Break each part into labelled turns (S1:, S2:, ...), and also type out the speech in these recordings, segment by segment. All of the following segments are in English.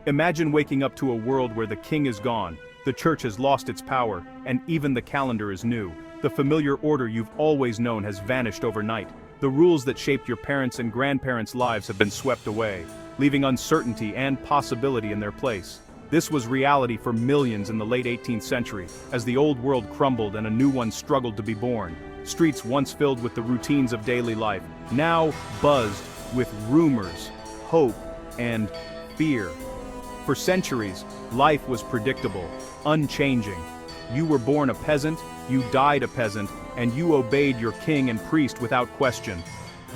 S1: Imagine waking up to a world where the king is gone, the church has lost its power, and even the calendar is new. The familiar order you've always known has vanished overnight. The rules that shaped your parents' and grandparents' lives have been swept away, leaving uncertainty and possibility in their place. This was reality for millions in the late 18th century, as the old world crumbled and a new one struggled to be born. Streets once filled with the routines of daily life, now buzzed with rumors, hope, and fear. For centuries, life was predictable, unchanging. You were born a peasant, you died a peasant, and you obeyed your king and priest without question.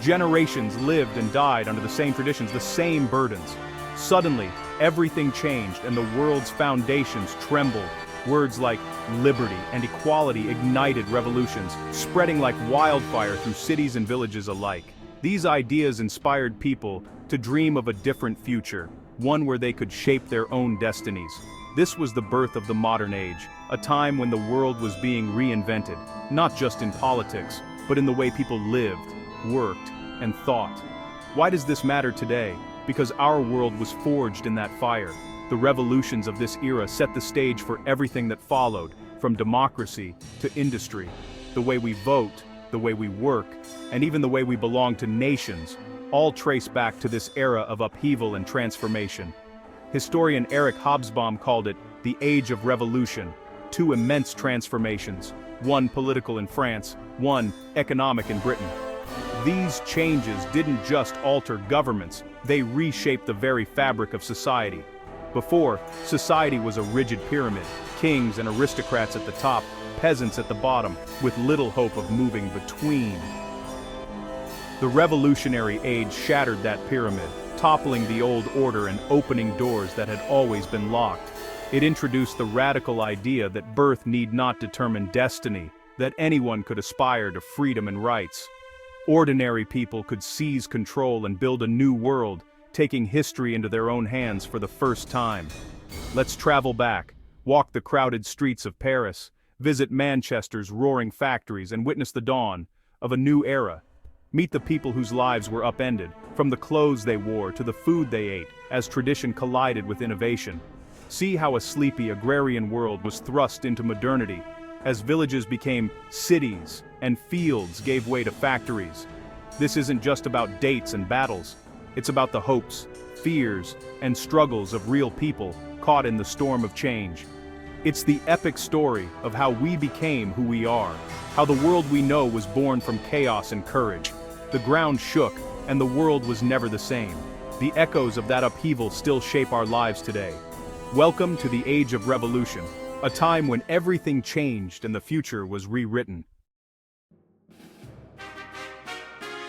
S1: Generations lived and died under the same traditions, the same burdens. Suddenly, everything changed and the world's foundations trembled. Words like liberty and equality ignited revolutions, spreading like wildfire through cities and villages alike. These ideas inspired people to dream of a different future, one where they could shape their own destinies. This was the birth of the modern age, a time when the world was being reinvented, not just in politics, but in the way people lived, worked, and thought. Why does this matter today? Because our world was forged in that fire. The revolutions of this era set the stage for everything that followed, from democracy to industry. The way we vote, the way we work, and even the way we belong to nations, all trace back to this era of upheaval and transformation. Historian Eric Hobsbawm called it the Age of Revolution, two immense transformations, one political in France, one economic in Britain. These changes didn't just alter governments, they reshaped the very fabric of society. Before, society was a rigid pyramid, kings and aristocrats at the top, peasants at the bottom, with little hope of moving between. The revolutionary age shattered that pyramid, toppling the old order and opening doors that had always been locked. It introduced the radical idea that birth need not determine destiny, that anyone could aspire to freedom and rights. Ordinary people could seize control and build a new world, taking history into their own hands for the first time. Let's travel back, walk the crowded streets of Paris, visit Manchester's roaring factories and witness the dawn of a new era. Meet the people whose lives were upended, from the clothes they wore to the food they ate, as tradition collided with innovation. See how a sleepy agrarian world was thrust into modernity, as villages became cities and fields gave way to factories. This isn't just about dates and battles. It's about the hopes, fears, and struggles of real people caught in the storm of change. It's the epic story of how we became who we are, how the world we know was born from chaos and courage. The ground shook, and the world was never the same. The echoes of that upheaval still shape our lives today. Welcome to the Age of Revolution, a time when everything changed and the future was rewritten.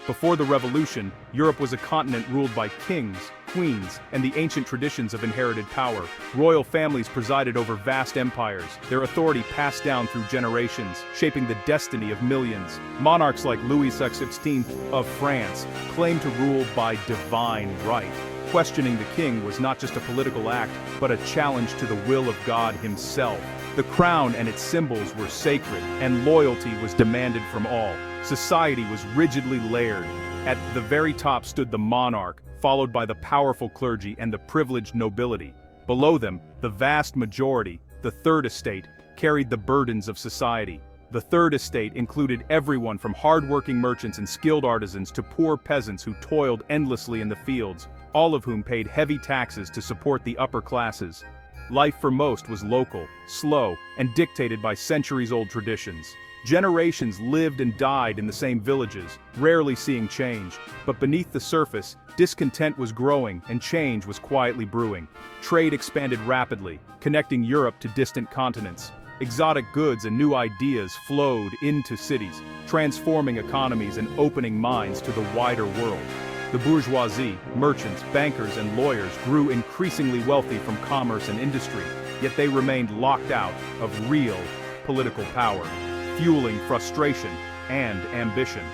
S1: Before the revolution, Europe was a continent ruled by kings, queens, and the ancient traditions of inherited power. Royal families presided over vast empires, their authority passed down through generations, shaping the destiny of millions. Monarchs like Louis XVI of France claimed to rule by divine right. Questioning the king was not just a political act, but a challenge to the will of God himself. The crown and its symbols were sacred, and loyalty was demanded from all. Society was rigidly layered. At the very top stood the monarch, followed by the powerful clergy and the privileged nobility. Below them, the vast majority, the third estate, carried the burdens of society. The third estate included everyone from hard-working merchants and skilled artisans to poor peasants who toiled endlessly in the fields, all of whom paid heavy taxes to support the upper classes. Life for most was local, slow, and dictated by centuries-old traditions. Generations lived and died in the same villages, rarely seeing change. But beneath the surface, discontent was growing and change was quietly brewing. Trade expanded rapidly, connecting Europe to distant continents. Exotic goods and new ideas flowed into cities, transforming economies and opening minds to the wider world. The bourgeoisie, merchants, bankers, and lawyers grew increasingly wealthy from commerce and industry, yet they remained locked out of real political power, fueling frustration and ambition.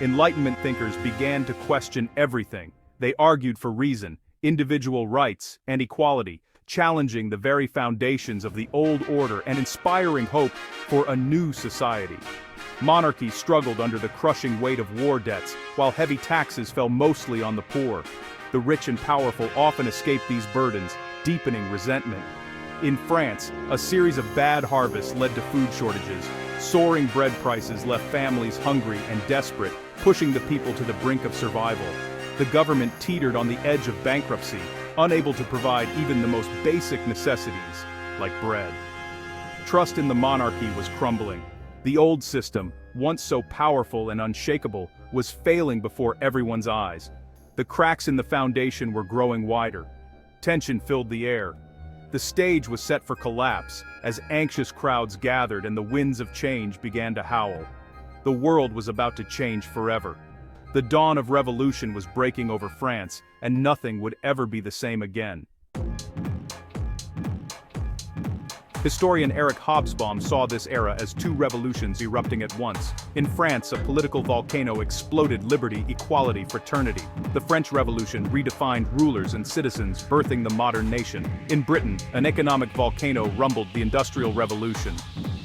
S1: Enlightenment thinkers began to question everything. They argued for reason, individual rights, and equality, challenging the very foundations of the old order and inspiring hope for a new society. Monarchies struggled under the crushing weight of war debts, while heavy taxes fell mostly on the poor. the rich and powerful often escape these burdens, deepening resentment. In France, a series of bad harvests led to food shortages. Soaring bread prices left families hungry and desperate, pushing the people to the brink of survival. The government teetered on the edge of bankruptcy, unable to provide even the most basic necessities, like bread. Trust in the monarchy was crumbling. The old system, once so powerful and unshakable, was failing before everyone's eyes. The cracks in the foundation were growing wider. Tension filled the air. The stage was set for collapse as anxious crowds gathered and the winds of change began to howl. The world was about to change forever. The dawn of revolution was breaking over France, and nothing would ever be the same again. Historian Eric Hobsbawm saw this era as two revolutions erupting at once. In France, a political volcano exploded liberty, equality, fraternity. The French Revolution redefined rulers and citizens, birthing the modern nation. In Britain, an economic volcano rumbled, the Industrial Revolution.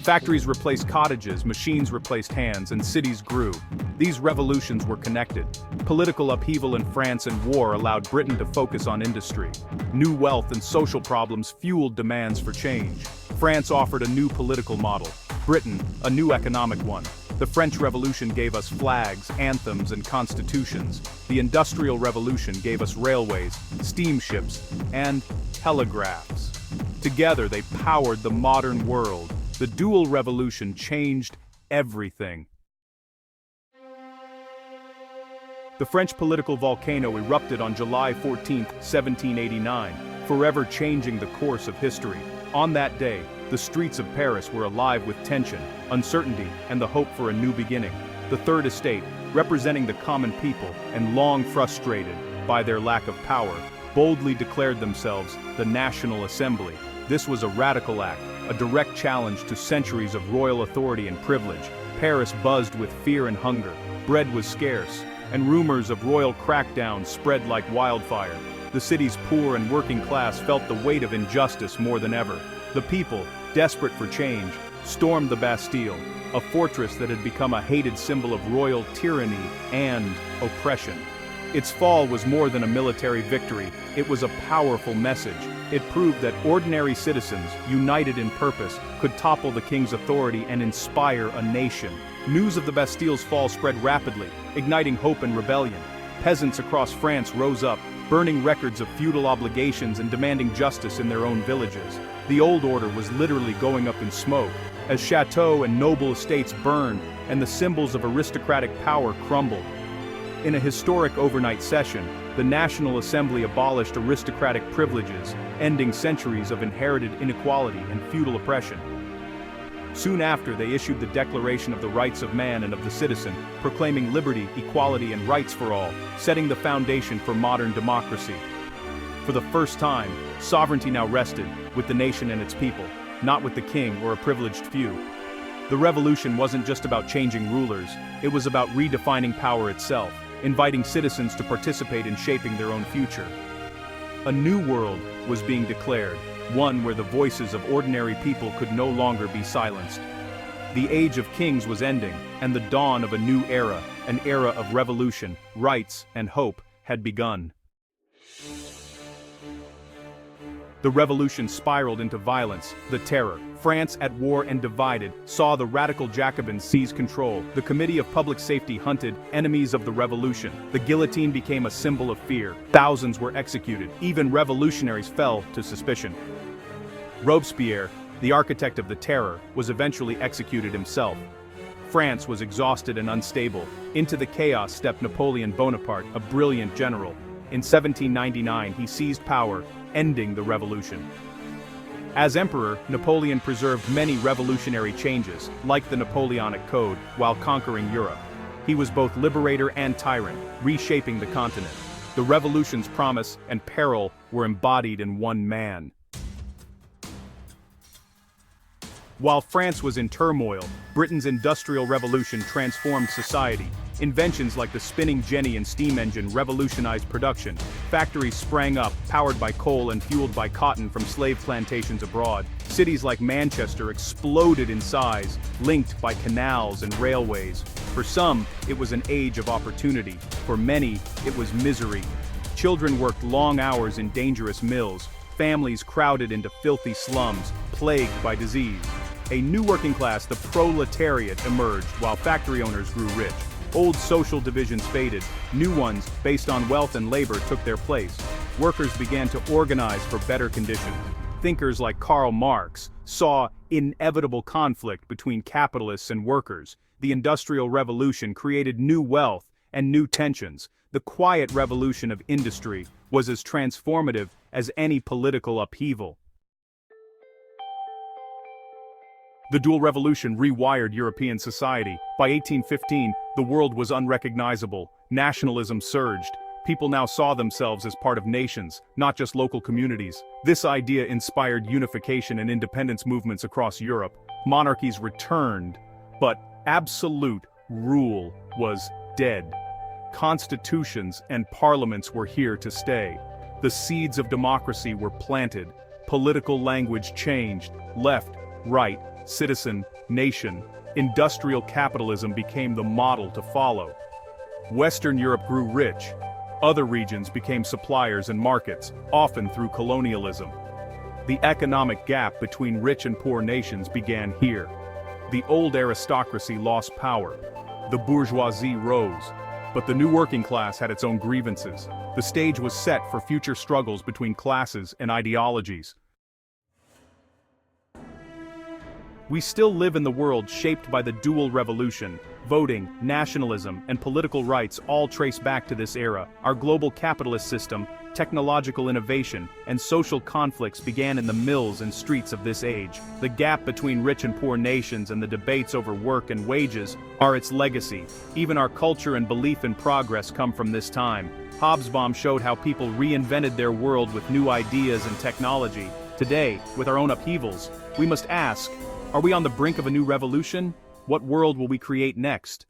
S1: Factories replaced cottages, machines replaced hands, and cities grew. These revolutions were connected. Political upheaval in France and war allowed Britain to focus on industry. New wealth and social problems fueled demands for change. France offered a new political model. Britain, a new economic one. The French Revolution gave us flags, anthems, and constitutions. The Industrial Revolution gave us railways, steamships, and telegraphs. Together they powered the modern world. The dual revolution changed everything. The French political volcano erupted on July 14, 1789, forever changing the course of history. On that day, the streets of Paris were alive with tension, uncertainty, and the hope for a new beginning. The Third Estate, representing the common people and long frustrated by their lack of power, boldly declared themselves the National Assembly. This was a radical act, a direct challenge to centuries of royal authority and privilege. Paris buzzed with fear and hunger. Bread was scarce, and rumors of royal crackdown spread like wildfire. The city's poor and working class felt the weight of injustice more than ever. The people, desperate for change, stormed the Bastille, a fortress that had become a hated symbol of royal tyranny and oppression. Its fall was more than a military victory, it was a powerful message. It proved that ordinary citizens, united in purpose, could topple the king's authority and inspire a nation. News of the Bastille's fall spread rapidly, igniting hope and rebellion. Peasants across France rose up, burning records of feudal obligations and demanding justice in their own villages. The old order was literally going up in smoke, as chateaux and noble estates burned and the symbols of aristocratic power crumbled. In a historic overnight session, the National Assembly abolished aristocratic privileges, ending centuries of inherited inequality and feudal oppression. Soon after, they issued the Declaration of the Rights of Man and of the Citizen, proclaiming liberty, equality, and rights for all, setting the foundation for modern democracy. For the first time, sovereignty now rested with the nation and its people, not with the king or a privileged few. The revolution wasn't just about changing rulers, it was about redefining power itself, inviting citizens to participate in shaping their own future. A new world was being declared, one where the voices of ordinary people could no longer be silenced. The age of kings was ending, and the dawn of a new era, an era of revolution, rights, and hope, had begun. The revolution spiraled into violence, the terror. France, at war and divided, saw the radical Jacobins seize control. The Committee of Public Safety hunted enemies of the revolution. The guillotine became a symbol of fear. Thousands were executed. Even revolutionaries fell to suspicion. Robespierre, the architect of the terror, was eventually executed himself. France was exhausted and unstable. Into the chaos stepped Napoleon Bonaparte, a brilliant general. In 1799, he seized power, ending the revolution. As emperor, Napoleon preserved many revolutionary changes, like the Napoleonic Code, while conquering Europe. He was both liberator and tyrant, reshaping the continent. The revolution's promise and peril were embodied in one man. While France was in turmoil, Britain's Industrial Revolution transformed society. Inventions like the spinning jenny and steam engine revolutionized production. Factories sprang up, powered by coal and fueled by cotton from slave plantations abroad. Cities like Manchester exploded in size, linked by canals and railways. For some, it was an age of opportunity. For many, it was misery. Children worked long hours in dangerous mills, families crowded into filthy slums, plagued by disease. A new working class, the proletariat, emerged while factory owners grew rich. Old social divisions faded, new ones, based on wealth and labor, took their place. Workers began to organize for better conditions. Thinkers like Karl Marx saw inevitable conflict between capitalists and workers. The Industrial Revolution created new wealth and new tensions. The quiet revolution of industry was as transformative as any political upheaval. The dual revolution rewired European society. By 1815, the world was unrecognizable. Nationalism surged. People now saw themselves as part of nations, not just local communities. This idea inspired unification and independence movements across Europe. Monarchies returned, but absolute rule was dead. Constitutions and parliaments were here to stay. The seeds of democracy were planted. Political language changed. Left, right, citizen, nation. Industrial capitalism became the model to follow. Western Europe grew rich. Other regions became suppliers and markets, often through colonialism. The economic gap between rich and poor nations began here. The old aristocracy lost power. The bourgeoisie rose. But the new working class had its own grievances. The stage was set for future struggles between classes and ideologies. We still live in the world shaped by the dual revolution. Voting, nationalism, and political rights all trace back to this era. Our global capitalist system, technological innovation, and social conflicts began in the mills and streets of this age. The gap between rich and poor nations and the debates over work and wages are its legacy. Even our culture and belief in progress come from this time. Hobsbawm showed how people reinvented their world with new ideas and technology. Today, with our own upheavals, we must ask, are we on the brink of a new revolution? What world will we create next?